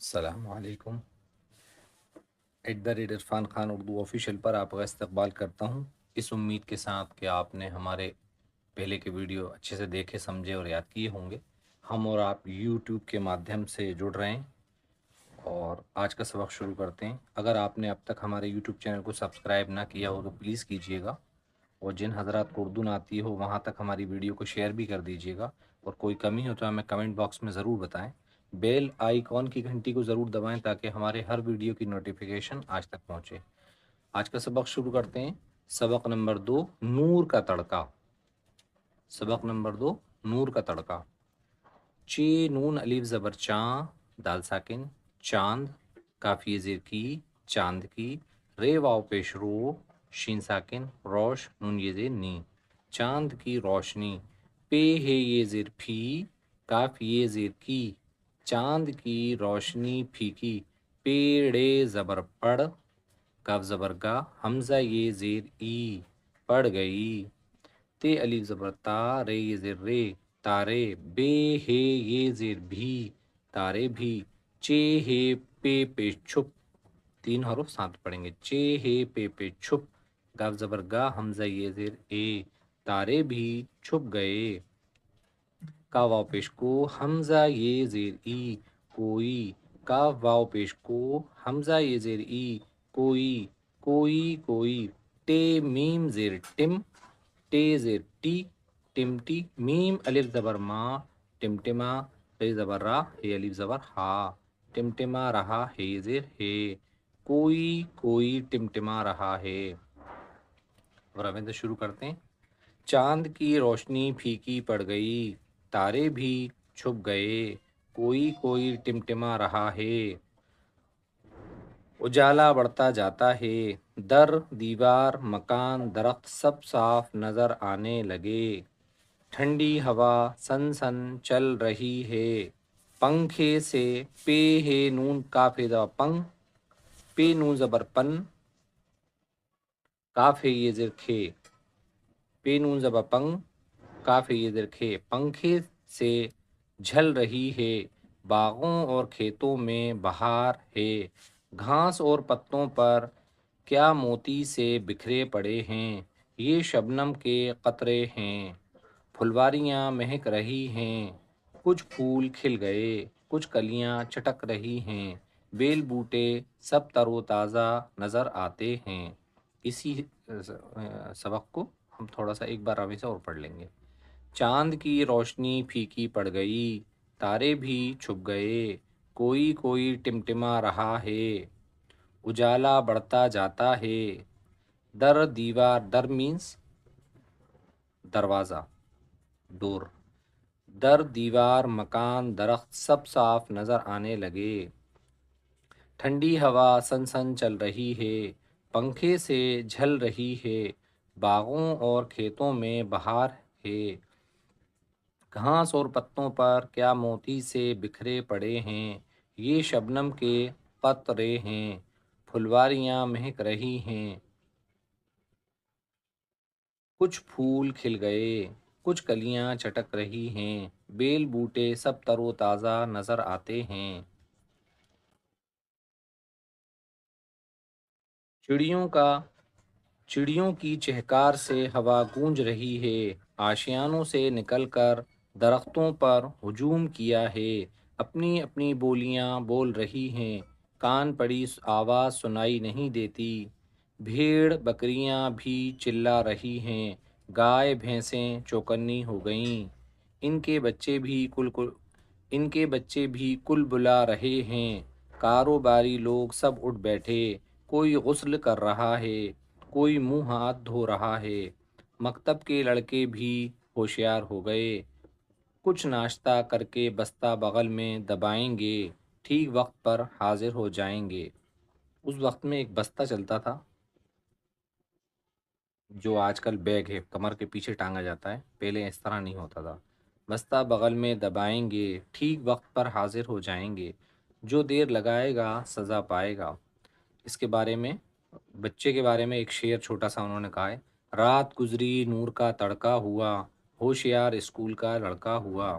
السلام علیکم۔ عرفان خان اردو آفیشیل پر آپ کا استقبال کرتا ہوں، اس امید کے ساتھ کہ آپ نے ہمارے پہلے کے ویڈیو اچھے سے دیکھے، سمجھے اور یاد کیے ہوں گے۔ ہم اور آپ یوٹیوب کے مادھیم سے جڑ رہے ہیں اور آج کا سبق شروع کرتے ہیں۔ اگر آپ نے اب تک ہمارے یوٹیوب چینل کو سبسکرائب نہ کیا ہو تو پلیز کیجیے گا، اور جن حضرات کو اردو نہ آتی ہو وہاں تک ہماری ویڈیو کو شیئر بھی کر دیجیے گا، اور کوئی کمی ہو تو ہمیں کمنٹ باکس میں ضرور بتائیں۔ بیل آئیکن کی گھنٹی کو ضرور دبائیں تاکہ ہمارے ہر ویڈیو کی نوٹیفیکیشن آج تک پہنچے۔ آج کا سبق شروع کرتے ہیں۔ سبق نمبر 2، نور کا تڑکا۔ سبق نمبر 2، نور کا تڑکا۔ چ نون الف زبر چاں، دال ساکن، چاند، کافی زیر کی، چاند کی، رے واو پیش رو، شین ساکن، روش نون یہ زیر نی، چاند کی روشنی، پے ہے یہ زیر پھی، کاف یہ زیر کی، چاند کی روشنی پھیکی، پیڑے زبر پڑ، کاف زبر گا، حمزہ یہ زیر ای، پڑ گئی، تے الف زبر تا، رے یہ زیر رے، تارے، بے ہے یہ زیر بھی، تارے بھی، چے ہے پے پہ چھپ، 3 حروف ساتھ پڑھیں گے، چے ہے پے چھپ، گاف زبر گا، حمزہ یہ زیر اے، تارے بھی چھپ گئے، کا واو پیش کو، حمزہ یہ زیر ای، کوئی، کاف واو پیش کو، حمزہ یہ زیر ای، کوئی، کوئی کوئی، ٹے میم زیر ٹم، ٹے زیر ٹی، ٹمٹی، میم الف زبر ما، ٹمٹما، ری زبر را، ہے الف زبر ہا، ٹمٹما رہا، ہے زیر ہے، کوئی کوئی ٹمٹما رہا ہے۔ اور اب شروع کرتے ہیں۔ چاند کی روشنی پھیکی پڑ گئی، تارے بھی چھپ گئے، کوئی کوئی ٹمٹما رہا ہے، اجالا بڑھتا جاتا ہے، در دیوار مکان درخت سب صاف نظر آنے لگے، ٹھنڈی ہوا سن سن چل رہی ہے، پنکھے سے، پے ہے نون کاف ہے زبر پنگ، پے نون زبر پن، کاف ہے یہ زیر کھے، پے نون زبر پنگ، کاف ہے یہ زیر کھے، پنکھے سے جھل رہی ہے، باغوں اور کھیتوں میں بہار ہے، گھاس اور پتوں پر کیا موتی سے بکھرے پڑے ہیں، یہ شبنم کے قطرے ہیں، پھلواریاں مہک رہی ہیں، کچھ پھول کھل گئے، کچھ کلیاں چٹک رہی ہیں، بیل بوٹے سب تر و تازہ نظر آتے ہیں۔ اسی سبق کو ہم تھوڑا سا ایک بار روی سے اور پڑھ لیں گے۔ چاند کی روشنی پھیکی پڑ گئی، تارے بھی چھپ گئے، کوئی کوئی ٹمٹما رہا ہے، اجالا بڑھتا جاتا ہے، در دیوار، در مینس دروازہ، ڈور، در دیوار مکان درخت سب صاف نظر آنے لگے، ٹھنڈی ہوا سن سن چل رہی ہے، پنکھے سے جھل رہی ہے، باغوں اور کھیتوں میں بہار ہے، گھاس اور پتوں پر کیا موتی سے بکھرے پڑے ہیں، یہ شبنم کے قطرے ہیں، پھلواریاں مہک رہی ہیں، کچھ پھول کھل گئے، کچھ کلیاں چٹک رہی ہیں، بیل بوٹے سب تر و تازہ نظر آتے ہیں، چڑیوں کی چہکار سے ہوا گونج رہی ہے، آشیانوں سے نکل کر درختوں پر ہجوم کیا ہے، اپنی اپنی بولیاں بول رہی ہیں، کان پڑی آواز سنائی نہیں دیتی، بھیڑ بکریاں بھی چلا رہی ہیں، گائے بھینسیں چوکنی ہو گئیں، ان کے بچے بھی کل بلا رہے ہیں، کاروباری لوگ سب اٹھ بیٹھے، کوئی غسل کر رہا ہے، کوئی منہ ہاتھ دھو رہا ہے، مکتب کے لڑکے بھی ہوشیار ہو گئے، کچھ ناشتہ کر کے بستہ بغل میں دبائیں گے، ٹھیک وقت پر حاضر ہو جائیں گے۔ اس وقت میں ایک بستہ چلتا تھا جو آج کل بیگ ہے، کمر کے پیچھے ٹانگا جاتا ہے، پہلے اس طرح نہیں ہوتا تھا۔ بستہ بغل میں دبائیں گے، ٹھیک وقت پر حاضر ہو جائیں گے، جو دیر لگائے گا سزا پائے گا۔ اس کے بارے میں، بچے کے بارے میں ایک شعر چھوٹا سا انہوں نے کہا ہے، رات گزری نور کا تڑکا ہوا، ہوشیار اسکول کا لڑکا ہوا،